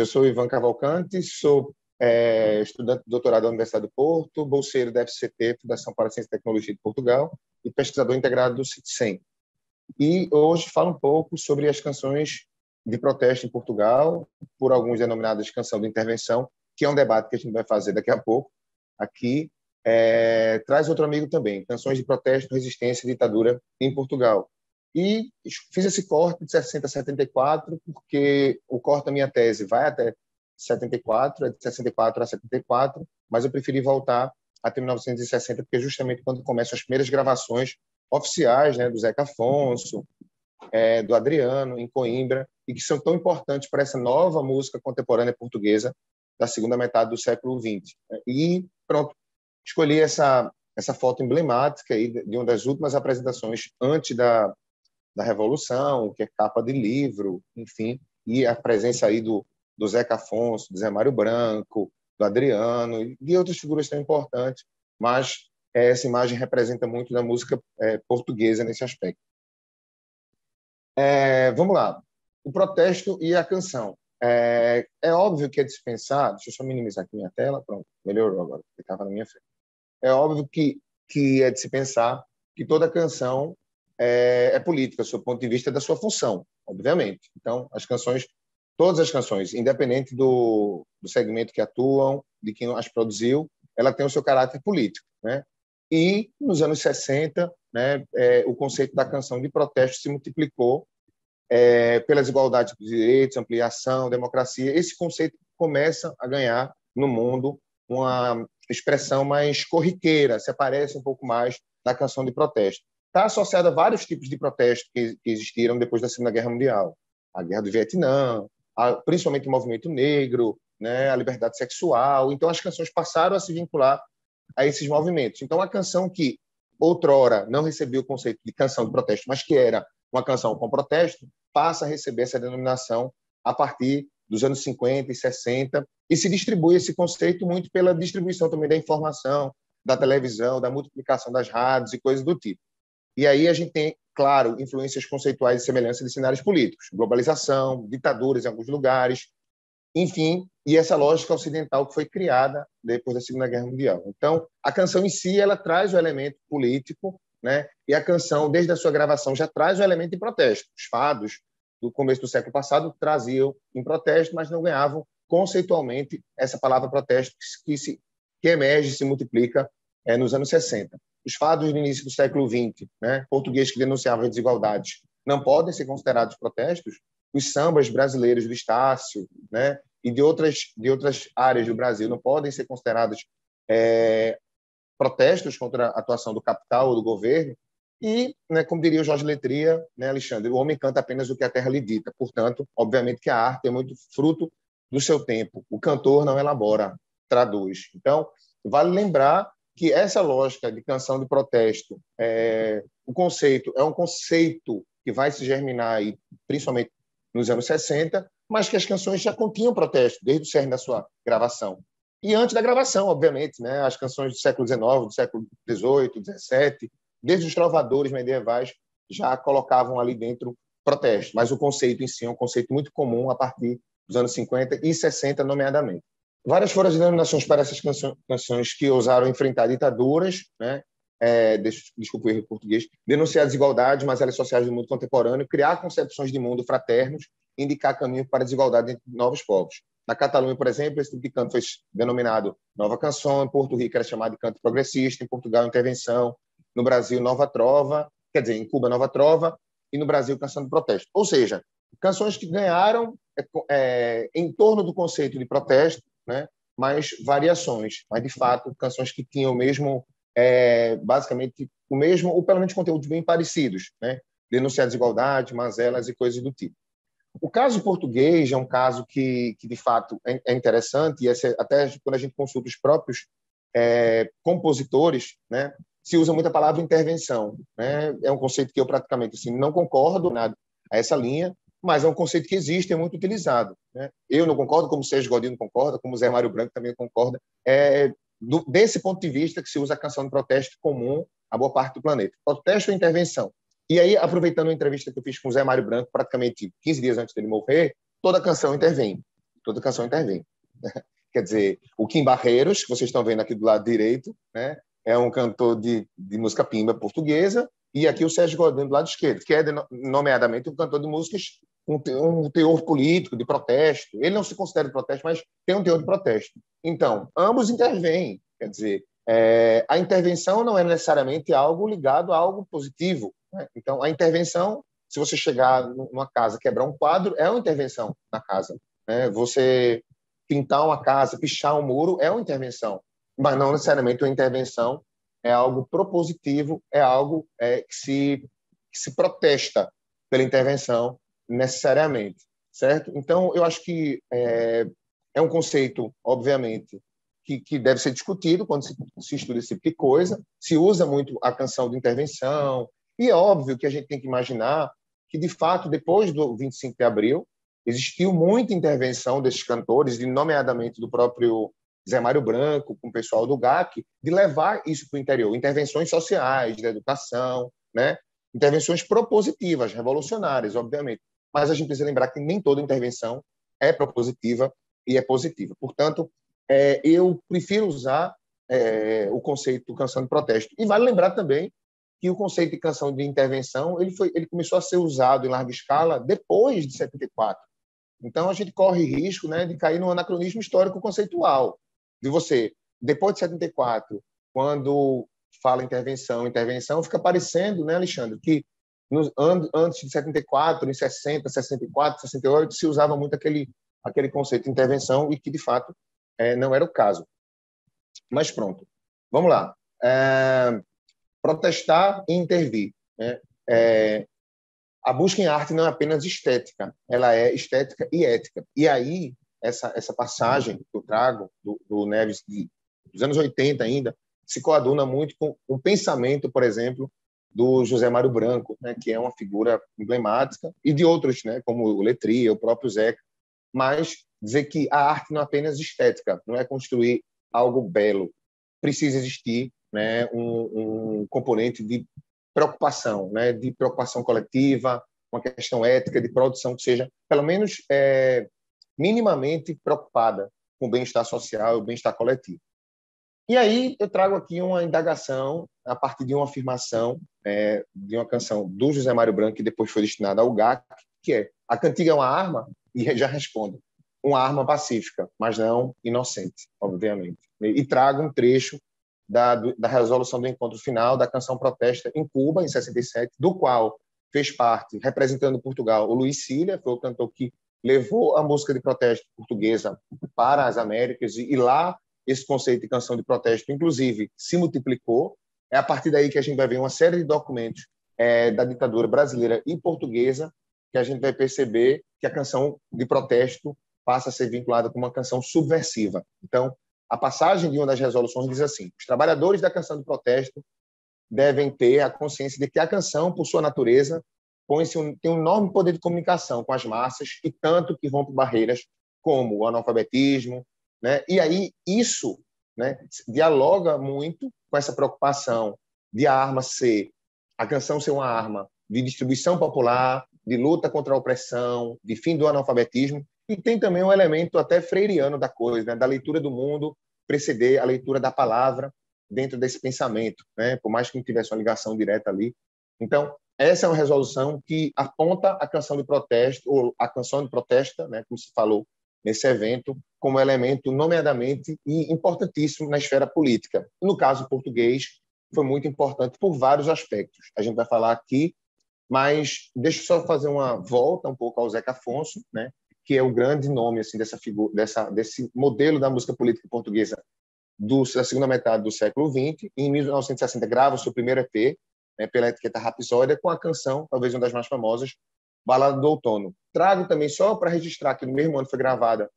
Eu sou Ivan Cavalcante, sou estudante de doutorado da Universidade do Porto, bolseiro da FCT, Fundação para a Ciência e Tecnologia de Portugal, e pesquisador integrado do CITSEM. E hoje falo um pouco sobre as canções de protesto em Portugal, por alguns denominadas canção de intervenção, que é um debate que a gente vai fazer daqui a pouco aqui. Traz outro amigo também, canções de protesto, resistência e ditadura em Portugal. E fiz esse corte de 60 a 74, porque o corte da minha tese vai até 74, é de 64 a 74, mas eu preferi voltar até 1960, porque é justamente quando começam as primeiras gravações oficiais, né, do Zeca Afonso, do Adriano, em Coimbra, e que são tão importantes para essa nova música contemporânea portuguesa da segunda metade do século XX. E pronto, escolhi essa foto emblemática aí de uma das últimas apresentações antes da Revolução, que é capa de livro, enfim, e a presença aí do Zeca Afonso, do Zé Mário Branco, do Adriano e de outras figuras tão importantes, mas essa imagem representa muito da música portuguesa nesse aspecto. Vamos lá. O protesto e a canção. É óbvio que é de se pensar, deixa eu só minimizar aqui minha tela, pronto, melhorou agora, porque estava na minha frente. É óbvio que é de se pensar que toda canção é política, do seu ponto de vista da sua função, obviamente. Então, todas as canções, independente do segmento que atuam, de quem as produziu, ela tem o seu caráter político, né? E, nos anos 60, né, o conceito da canção de protesto se multiplicou pelas igualdades de direitos, ampliação, democracia. Esse conceito começa a ganhar no mundo uma expressão mais corriqueira, se aparece um pouco mais da canção de protesto. Está associada a vários tipos de protesto que existiram depois da Segunda Guerra Mundial. A Guerra do Vietnã, principalmente o movimento negro, né, a liberdade sexual. Então, as canções passaram a se vincular a esses movimentos. Então, a canção que outrora não recebia o conceito de canção de protesto, mas que era uma canção com protesto, passa a receber essa denominação a partir dos anos 50 e 60, e se distribui esse conceito muito pela distribuição também da informação, da televisão, da multiplicação das rádios e coisas do tipo. E aí a gente tem, claro, influências conceituais e semelhanças de cenários políticos, globalização, ditaduras em alguns lugares, enfim, e essa lógica ocidental que foi criada depois da Segunda Guerra Mundial. Então, a canção em si, ela traz o elemento político, né? E a canção, desde a sua gravação, já traz o elemento de protesto. Os fados do começo do século passado traziam em protesto, mas não ganhavam conceitualmente essa palavra protesto que emerge e se multiplica nos anos 60. Os fados do início do século XX, né, português que denunciavam as desigualdades, não podem ser considerados protestos. Os sambas brasileiros do Estácio, né, e de outras áreas do Brasil não podem ser considerados protestos contra a atuação do capital ou do governo. E, né, como diria o Jorge Letria, né, Alexandre, o homem canta apenas o que a terra lhe dita. Portanto, obviamente que a arte é muito fruto do seu tempo. O cantor não elabora, traduz. Então, vale lembrar que essa lógica de canção de protesto, o conceito é um conceito que vai se germinar aí, principalmente nos anos 60, mas que as canções já continham protesto desde o cerne da sua gravação. E antes da gravação, obviamente, né, as canções do século XIX, do século XVIII, XVII, desde os trovadores medievais já colocavam ali dentro protesto, mas o conceito em si é um conceito muito comum a partir dos anos 50 e 60, nomeadamente. Várias foram as denominações para essas canções que ousaram enfrentar ditaduras, né? Desculpa o erro em português, denunciar desigualdades, mas elas sociais do mundo contemporâneo, criar concepções de mundo fraternos, indicar caminho para a desigualdade entre novos povos. Na Catalunha, por exemplo, esse tipo de canto foi denominado Nova Canção, em Porto Rico era chamado de canto progressista, em Portugal, intervenção, no Brasil, Nova Trova, quer dizer, em Cuba, Nova Trova, e no Brasil, canção de protesto. Ou seja, canções que ganharam em torno do conceito de protesto, né, mas variações, mas, de fato, canções que tinham o mesmo, basicamente, o mesmo, ou pelo menos conteúdos bem parecidos, né, denunciar desigualdade, mazelas e coisas do tipo. O caso português é um caso que de fato, é interessante, e até quando a gente consulta os próprios compositores, né, se usa muita palavra intervenção, né? É um conceito que eu praticamente assim, não concordo a essa linha, mas é um conceito que existe, é muito utilizado, né? Eu não concordo, como o Sérgio Godinho não concorda, como o Zé Mário Branco também concorda, desse ponto de vista que se usa a canção de protesto comum a boa parte do planeta. Protesto ou intervenção? E aí, aproveitando a entrevista que eu fiz com o Zé Mário Branco, praticamente 15 dias antes dele morrer, toda a canção intervém. toda canção intervém. Quer dizer, o Kim Barreiros, que vocês estão vendo aqui do lado direito, né, é um cantor de música pimba portuguesa, e aqui o Sérgio Godin do lado esquerdo, que é, nomeadamente, um cantor de músicas com um teor político, de protesto. Ele não se considera de protesto, mas tem um teor de protesto. Então, ambos intervêm. Quer dizer, a intervenção não é necessariamente algo ligado a algo positivo, né? Então, a intervenção, se você chegar numa casa, quebrar um quadro, é uma intervenção na casa, né? Você pintar uma casa, pichar um muro, é uma intervenção, mas não necessariamente uma intervenção é algo propositivo, é algo que se protesta pela intervenção necessariamente, certo? Então, eu acho que é um conceito, obviamente, que deve ser discutido quando se estuda esse tipo de coisa, se usa muito a canção de intervenção, e é óbvio que a gente tem que imaginar que, de fato, depois do 25 de abril, existiu muita intervenção desses cantores, nomeadamente do próprio Zé Mário Branco, com o pessoal do GAC, de levar isso para o interior, intervenções sociais, de educação, né? Intervenções propositivas, revolucionárias, obviamente. Mas a gente precisa lembrar que nem toda intervenção é propositiva e é positiva. Portanto, eu prefiro usar o conceito de canção de protesto. E vale lembrar também que o conceito de canção de intervenção ele começou a ser usado em larga escala depois de 74. Então, a gente corre risco, né, de cair no anacronismo histórico conceitual. De você, depois de 74, quando fala intervenção, fica parecendo, né, Alexandre, que antes de 74, em 60, 64, 68, se usava muito aquele conceito de intervenção e que, de fato, não era o caso. Mas pronto, vamos lá. Protestar e intervir, né? A busca em arte não é apenas estética, ela é estética e ética. E aí, essa passagem que eu trago do Neves, dos anos 80 ainda, se coaduna muito com o pensamento, por exemplo, do José Mário Branco, né, que é uma figura emblemática, e de outros, né, como o Letria, o próprio Zeca, mas dizer que a arte não é apenas estética, não é construir algo belo. Precisa existir, né, um componente de preocupação, né, de preocupação coletiva, uma questão ética de produção que seja, pelo menos, minimamente preocupada com o bem-estar social e o bem-estar coletivo. E aí eu trago aqui uma indagação a partir de uma afirmação de uma canção do José Mário Branco, que depois foi destinada ao GAC, que é: a cantiga é uma arma? E já respondo: uma arma pacífica, mas não inocente, obviamente. E trago um trecho da resolução do encontro final da canção Protesta em Cuba, em 67, do qual fez parte, representando Portugal, o Luiz Cília, foi o cantor que levou a música de protesto portuguesa para as Américas, e lá esse conceito de canção de protesto, inclusive, se multiplicou. É a partir daí que a gente vai ver uma série de documentos da ditadura brasileira e portuguesa, que a gente vai perceber que a canção de protesto passa a ser vinculada com uma canção subversiva. Então, a passagem de uma das resoluções diz assim: os trabalhadores da canção de protesto devem ter a consciência de que a canção, por sua natureza, tem um enorme poder de comunicação com as massas, e tanto que rompe barreiras como o analfabetismo, né? E aí isso, né, dialoga muito com essa preocupação de a canção ser uma arma de distribuição popular, de luta contra a opressão, de fim do analfabetismo, e tem também um elemento até freiriano da coisa, né, da leitura do mundo preceder a leitura da palavra dentro desse pensamento, né, por mais que não tivesse uma ligação direta ali. Então, essa é uma resolução que aponta a canção de protesto, ou a canção de protesta, né, como se falou nesse evento, como elemento nomeadamente e importantíssimo na esfera política. No caso português, foi muito importante por vários aspectos. A gente vai falar aqui, mas deixa eu só fazer uma volta um pouco ao Zeca Afonso, né, que é o grande nome assim dessa figura, desse modelo da música política portuguesa da segunda metade do século XX. E em 1960 grava o seu primeiro EP, né, pela etiqueta Rapsódia, com a canção, talvez uma das mais famosas, Balada do Outono. Trago também, só para registrar que no mesmo ano foi gravado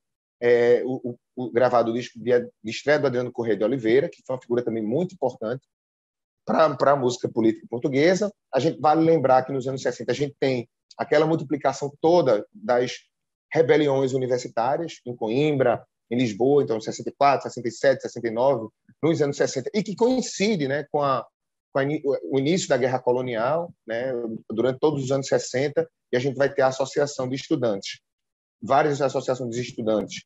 o disco de estreia do Adriano Corrêa de Oliveira, que foi uma figura também muito importante para a música política portuguesa. A gente vale lembrar que nos anos 60 a gente tem aquela multiplicação toda das rebeliões universitárias em Coimbra, em Lisboa, então 64, 67, 69, nos anos 60, e que coincide, né, com o início da Guerra Colonial, né, durante todos os anos 60, e a gente vai ter a Associação de Estudantes. várias associações de estudantes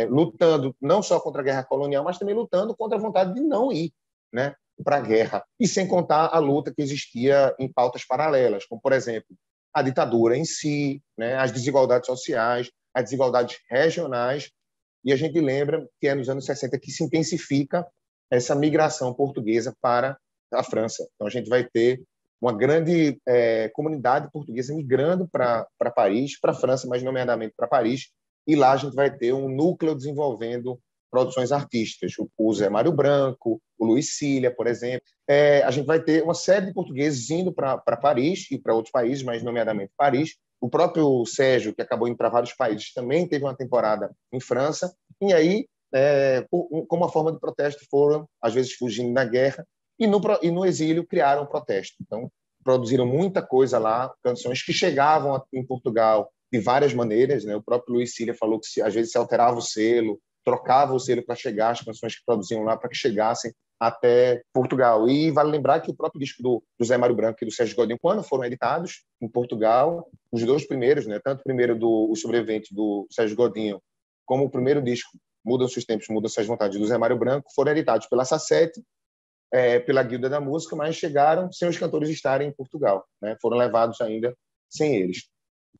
lutando não só contra a guerra colonial, mas também lutando contra a vontade de não ir, né, para a guerra. E sem contar a luta que existia em pautas paralelas, como, por exemplo, a ditadura em si, né, as desigualdades sociais, as desigualdades regionais. E a gente lembra que é nos anos 60 que se intensifica essa migração portuguesa para a França. Então, a gente vai ter uma grande comunidade portuguesa migrando para Paris, para a França, mais nomeadamente para Paris, e lá a gente vai ter um núcleo desenvolvendo produções artísticas. O Zé Mário Branco, o Luiz Cília, por exemplo. A gente vai ter uma série de portugueses indo para Paris e para outros países, mais nomeadamente Paris. O próprio Sérgio, que acabou indo para vários países, também teve uma temporada em França. E aí, como uma forma de protesto, foram, às vezes, fugindo da guerra, e no exílio criaram protesto. Então, produziram muita coisa lá, canções que chegavam em Portugal de várias maneiras, né? O próprio Luiz Cília falou que às vezes se alterava o selo, trocava o selo para chegar as canções que produziam lá para que chegassem até Portugal. E vale lembrar que o próprio disco do Zé Mário Branco e do Sérgio Godinho, quando foram editados em Portugal, os dois primeiros, né? Tanto o primeiro O Sobrevivente do Sérgio Godinho, como o primeiro disco Mudam-se os Tempos, Mudam-se as Vontades do Zé Mário Branco, foram editados pela Sacete, pela Guilda da Música, mas chegaram sem os cantores estarem em Portugal, né? Foram levados ainda sem eles.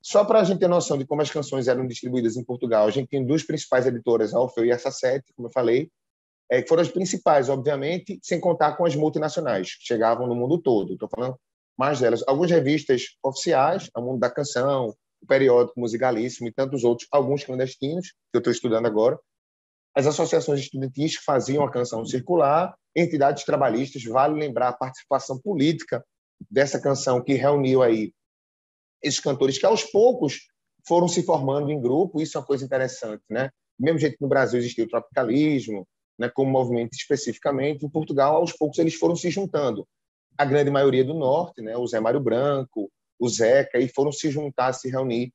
Só para a gente ter noção de como as canções eram distribuídas em Portugal, a gente tem duas principais editoras, a Orfeu e a Sacete, como eu falei, que foram as principais, obviamente, sem contar com as multinacionais, que chegavam no mundo todo. Estou falando mais delas. Algumas revistas oficiais, o Mundo da Canção, o Periódico Musigalíssimo e tantos outros, alguns clandestinos, que eu estou estudando agora. As associações estudantis que faziam a canção circular, entidades trabalhistas, vale lembrar a participação política dessa canção que reuniu aí esses cantores que aos poucos foram se formando em grupo. Isso é uma coisa interessante, né? Do mesmo jeito que no Brasil existiu o tropicalismo, né, como movimento especificamente, em Portugal aos poucos eles foram se juntando. A grande maioria do norte, né, o Zé Mário Branco, o Zeca, e foram se juntar, se reunir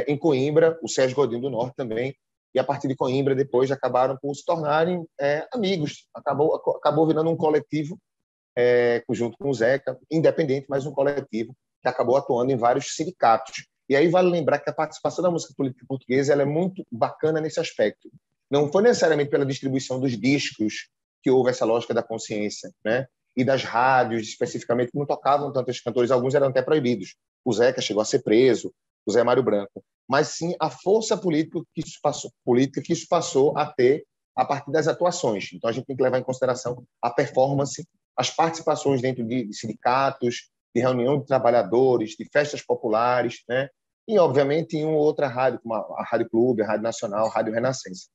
em Coimbra, o Sérgio Godinho do Norte também, e a partir de Coimbra depois acabaram por se tornarem amigos. Acabou virando um coletivo junto com o Zeca, independente, mas um coletivo que acabou atuando em vários sindicatos. E aí vale lembrar que a participação da música política portuguesa ela é muito bacana nesse aspecto. Não foi necessariamente pela distribuição dos discos que houve essa lógica da consciência, né? E das rádios, especificamente, que não tocavam tantos cantores, alguns eram até proibidos. O Zeca chegou a ser preso, o Zé Mário Branco. Mas sim a força política que isso passou a ter a partir das atuações. Então, a gente tem que levar em consideração a performance, as participações dentro de sindicatos, de reunião de trabalhadores, de festas populares, né? E, obviamente, em uma outra rádio, como a Rádio Clube, a Rádio Nacional, a Rádio Renascença.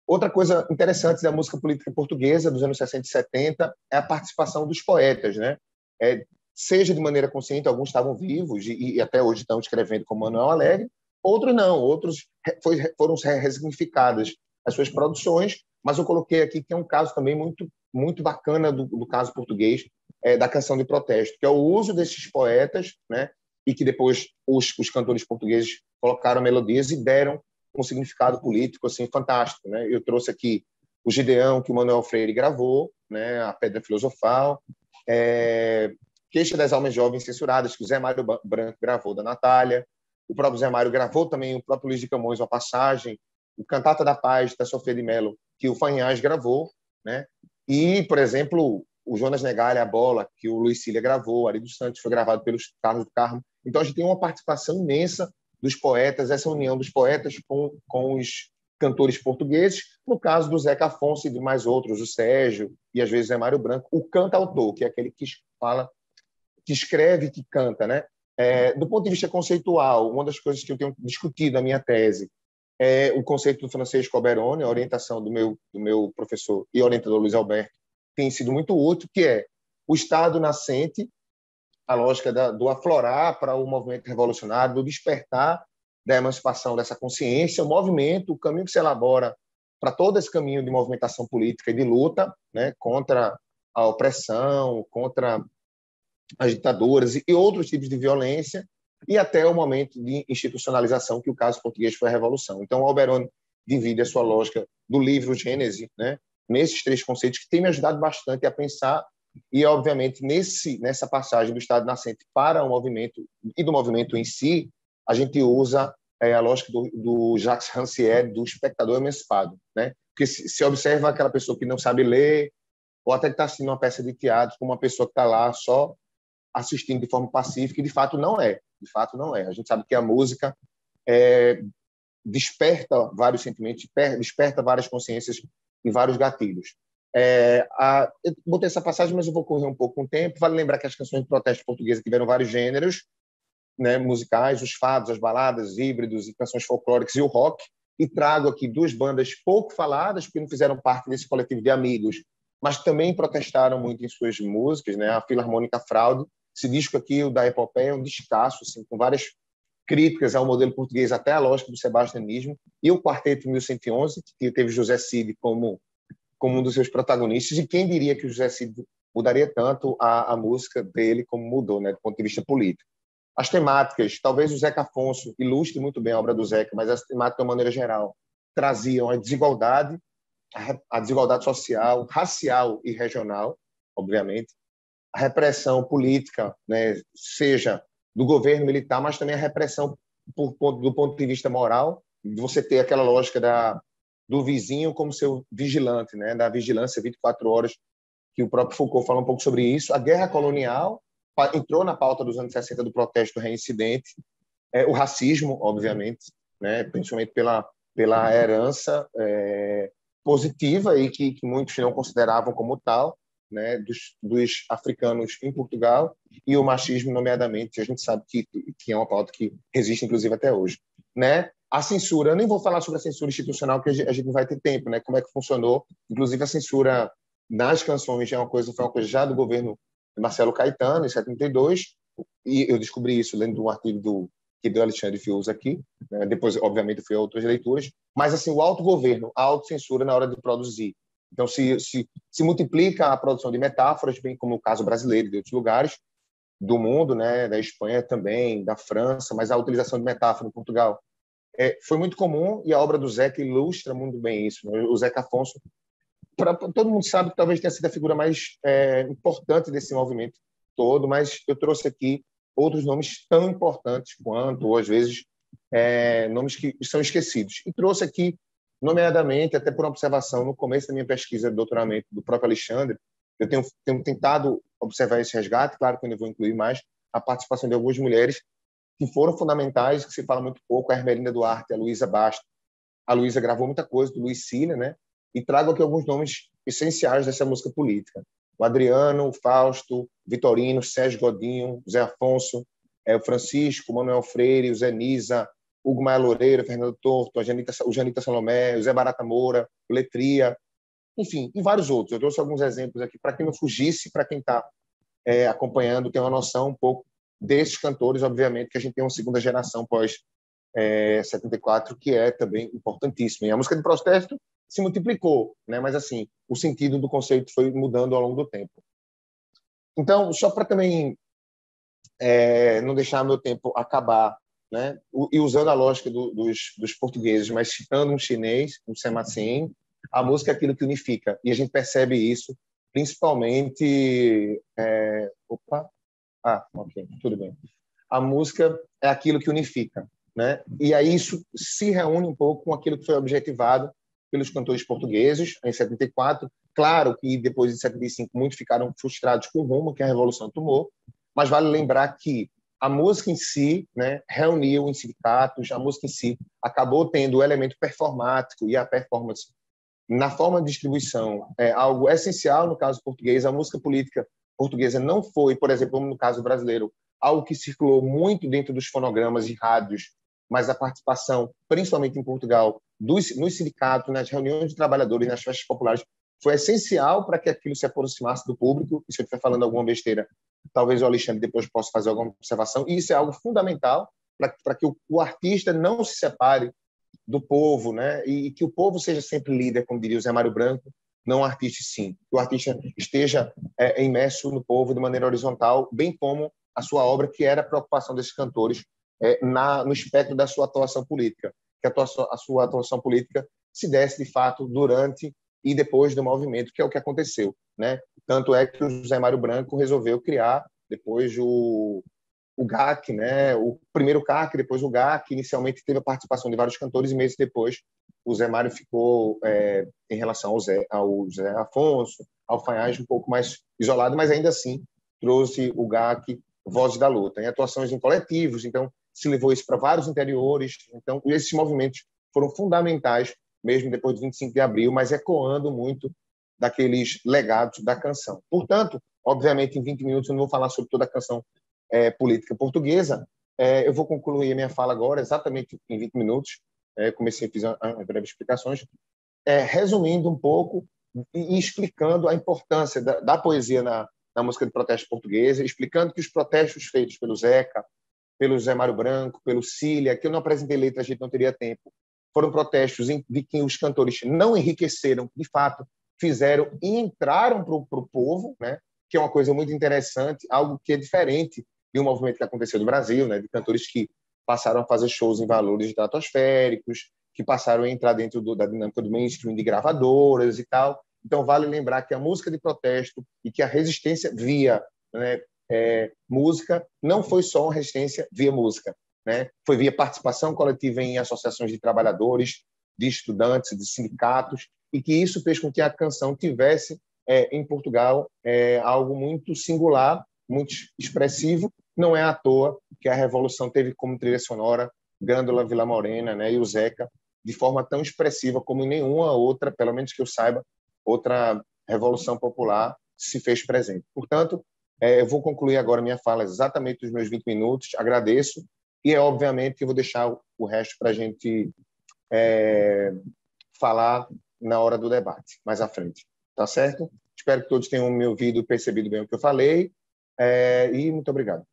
Outra coisa interessante da música política portuguesa dos anos 60 e 70 é a participação dos poetas, né? Seja de maneira consciente, alguns estavam vivos e até hoje estão escrevendo como Manuel Alegre, outros não, outros foram ressignificadas as suas produções, mas eu coloquei aqui que é um caso também muito, muito bacana do caso português, da canção de protesto, que é o uso desses poetas, né? E que depois os cantores portugueses colocaram melodias e deram um significado político assim fantástico, né? Eu trouxe aqui o Gideão que o Manuel Freire gravou, né? A Pedra Filosofal, Queixa das Almas Jovens Censuradas que o Zé Mário Branco gravou da Natália, o próprio Zé Mário gravou também o próprio Luiz de Camões uma passagem, o Cantata da Paz da Sofia de Mello que o Fanhas gravou, né? E por exemplo o Jonas Negalha, a Bola, que o Luiz Cília gravou, o Ari dos Santos foi gravado pelos Carlos do Carmo. Então a gente tem uma participação imensa dos poetas, essa união dos poetas com os cantores portugueses, no caso do Zeca Afonso e de mais outros, o Sérgio e às vezes o Zé Mário Branco, o cantautor, que é aquele que fala, que escreve, que canta, né? Do ponto de vista conceitual, uma das coisas que eu tenho discutido na minha tese é o conceito do Francisco Alberoni, a orientação do meu professor e orientador Luiz Alberto, tem sido muito útil, que é o Estado nascente, a lógica do aflorar para o movimento revolucionário, do despertar da emancipação dessa consciência, o movimento, o caminho que se elabora para todo esse caminho de movimentação política e de luta, né, contra a opressão, contra as ditaduras e outros tipos de violência, e até o momento de institucionalização, que o caso português foi a Revolução. Então, o Alberoni divide a sua lógica do livro Gênese, né, nesses três conceitos que tem me ajudado bastante a pensar e, obviamente, nessa passagem do Estado nascente para o movimento e do movimento em si, a gente usa a lógica do Jacques Rancière, do espectador emancipado, né? Porque se observa aquela pessoa que não sabe ler, ou até que está assistindo uma peça de teatro, como uma pessoa que está lá só assistindo de forma pacífica, e de fato não é. De fato não é. A gente sabe que a música desperta vários sentimentos, desperta várias consciências e vários gatilhos. Eu botei essa passagem, mas eu vou correr um pouco com o tempo. Vale lembrar que as canções de protesto portuguesas tiveram vários gêneros, né, musicais, os fados, as baladas, híbridos e canções folclóricas e o rock. E trago aqui duas bandas pouco faladas, porque não fizeram parte desse coletivo de amigos, mas também protestaram muito em suas músicas, né? A Filarmônica Fraude, esse disco aqui, o da Epopeia, é um descasso, assim, com várias críticas ao modelo português, até a lógica do sebastianismo, e o Quarteto 1111, que teve José Cid como um dos seus protagonistas, e quem diria que o José Cid mudaria tanto a música dele como mudou, né, do ponto de vista político. As temáticas, talvez o Zeca Afonso ilustre muito bem a obra do Zeca, mas as temáticas, de uma maneira geral, traziam a desigualdade social, racial e regional, obviamente, a repressão política, né, seja do governo militar, mas também a repressão do ponto de vista moral, de você ter aquela lógica do vizinho como seu vigilante, né, da vigilância 24 horas, que o próprio Foucault fala um pouco sobre isso. A guerra colonial entrou na pauta dos anos 60 do protesto reincidente, o racismo, obviamente, né, principalmente pela herança positiva e que muitos não consideravam como tal, né, dos africanos em Portugal, e o machismo, nomeadamente, a gente sabe que é uma pauta que resiste, inclusive, até hoje. Né? A censura, eu nem vou falar sobre a censura institucional, porque a gente não vai ter tempo, né? Como é que funcionou. Inclusive, a censura nas canções foi uma coisa já do governo de Marcelo Caetano, em 72, e eu descobri isso lendo um artigo que deu Alexandre Fiuza aqui, né? Depois, obviamente, fui a outras leituras, mas assim, o autogoverno, a autocensura na hora de produzir. Então, se multiplica a produção de metáforas, bem como o caso brasileiro e de outros lugares do mundo, né, da Espanha também, da França, mas a utilização de metáfora em Portugal foi muito comum, e a obra do Zeca ilustra muito bem isso. Né? O Zeca Afonso, todo mundo sabe que talvez tenha sido a figura mais importante desse movimento todo, mas eu trouxe aqui outros nomes tão importantes quanto, ou às vezes, nomes que são esquecidos. E trouxe aqui, nomeadamente, até por observação, no começo da minha pesquisa de doutoramento do próprio Alexandre, eu tenho tentado observar esse resgate, claro que eu ainda vou incluir mais, a participação de algumas mulheres que foram fundamentais, que se fala muito pouco, a Hermelinda Duarte, a Luísa Bastos. A Luísa gravou muita coisa do Luiz Cília, né? E trago aqui alguns nomes essenciais dessa música política. O Adriano, o Fausto, Vitorino, Sérgio Godinho, Zé Afonso, o Francisco, o Manuel Freire, o Zé Nisa, Hugo Maia Loureiro, Fernando Torto, o Janita Salomé, o Zé Barata Moura, o Letria, enfim, e vários outros. Eu trouxe alguns exemplos aqui para que não fugisse, para quem está acompanhando ter uma noção um pouco desses cantores, obviamente, que a gente tem uma segunda geração pós 74, que é também importantíssima. E a música de protesto se multiplicou, né? Mas assim, o sentido do conceito foi mudando ao longo do tempo. Então, só para também não deixar meu tempo acabar, né? E usando a lógica dos portugueses, mas citando um chinês, um Sema Sen, a música é aquilo que unifica. E a gente percebe isso principalmente... ok, tudo bem. A música é aquilo que unifica, né? E aí isso se reúne um pouco com aquilo que foi objetivado pelos cantores portugueses em 74. Claro que depois de 75 muitos ficaram frustrados com o rumo que a Revolução tomou, mas vale lembrar que a música em si, né, reuniu em sindicatos, a música em si acabou tendo o elemento performático, e a performance na forma de distribuição é algo essencial no caso português. A música política portuguesa não foi, por exemplo, no caso brasileiro, algo que circulou muito dentro dos fonogramas e rádios, mas a participação, principalmente em Portugal, nos sindicatos, nas reuniões de trabalhadores, nas festas populares, foi essencial para que aquilo se aproximasse do público. E se eu estiver falando alguma besteira, talvez o Alexandre depois possa fazer alguma observação. E isso é algo fundamental para que o artista não se separe do povo, né? E que o povo seja sempre líder, como diria o Zé Mário Branco, não o artista sim. Que o artista esteja imerso no povo de maneira horizontal, bem como a sua obra, que era a preocupação desses cantores no espectro da sua atuação política, que a sua atuação política se desse, de fato, durante e depois do movimento, que é o que aconteceu, né? Tanto é que o José Mário Branco resolveu criar, depois o GAC, né? O primeiro CAC, depois o GAC. Inicialmente teve a participação de vários cantores e meses depois o Zé Mário ficou, em relação ao Zé Afonso, ao Fanhais, um pouco mais isolado, mas ainda assim trouxe o GAC Vozes da Luta, em atuações em coletivos, então se levou isso para vários interiores. Então, esses movimentos foram fundamentais, mesmo depois do 25 de abril, mas ecoando muito daqueles legados da canção. Portanto, obviamente, em 20 minutos eu não vou falar sobre toda a canção política portuguesa. Eu vou concluir a minha fala agora, exatamente em 20 minutos. Comecei a fazer breves explicações, resumindo um pouco e explicando a importância da poesia na música de protesto portuguesa, explicando que os protestos feitos pelo Zeca, pelo Zé Mário Branco, pelo Cília, que eu não apresentei letra, a gente não teria tempo, foram protestos de que os cantores não enriqueceram, de fato, fizeram e entraram para o povo, né? Que é uma coisa muito interessante, algo que é diferente de um movimento que aconteceu no Brasil, né? De cantores que passaram a fazer shows em valores estratosféricos, que passaram a entrar dentro da dinâmica do mainstream de gravadoras e tal. Então, vale lembrar que a música de protesto e que a resistência via, né, música não foi só uma resistência via música, né? Foi via participação coletiva em associações de trabalhadores, de estudantes, de sindicatos, e que isso fez com que a canção tivesse, em Portugal, algo muito singular, muito expressivo. Não é à toa que a Revolução teve como trilha sonora Grândola Vila Morena, né, e o Zeca, de forma tão expressiva como em nenhuma outra, pelo menos que eu saiba, outra revolução popular se fez presente. Portanto, eu vou concluir agora minha fala exatamente nos meus 20 minutos, agradeço, e obviamente que eu vou deixar o resto para a gente falar na hora do debate, mais à frente. Tá certo? Espero que todos tenham me ouvido e percebido bem o que eu falei, e muito obrigado.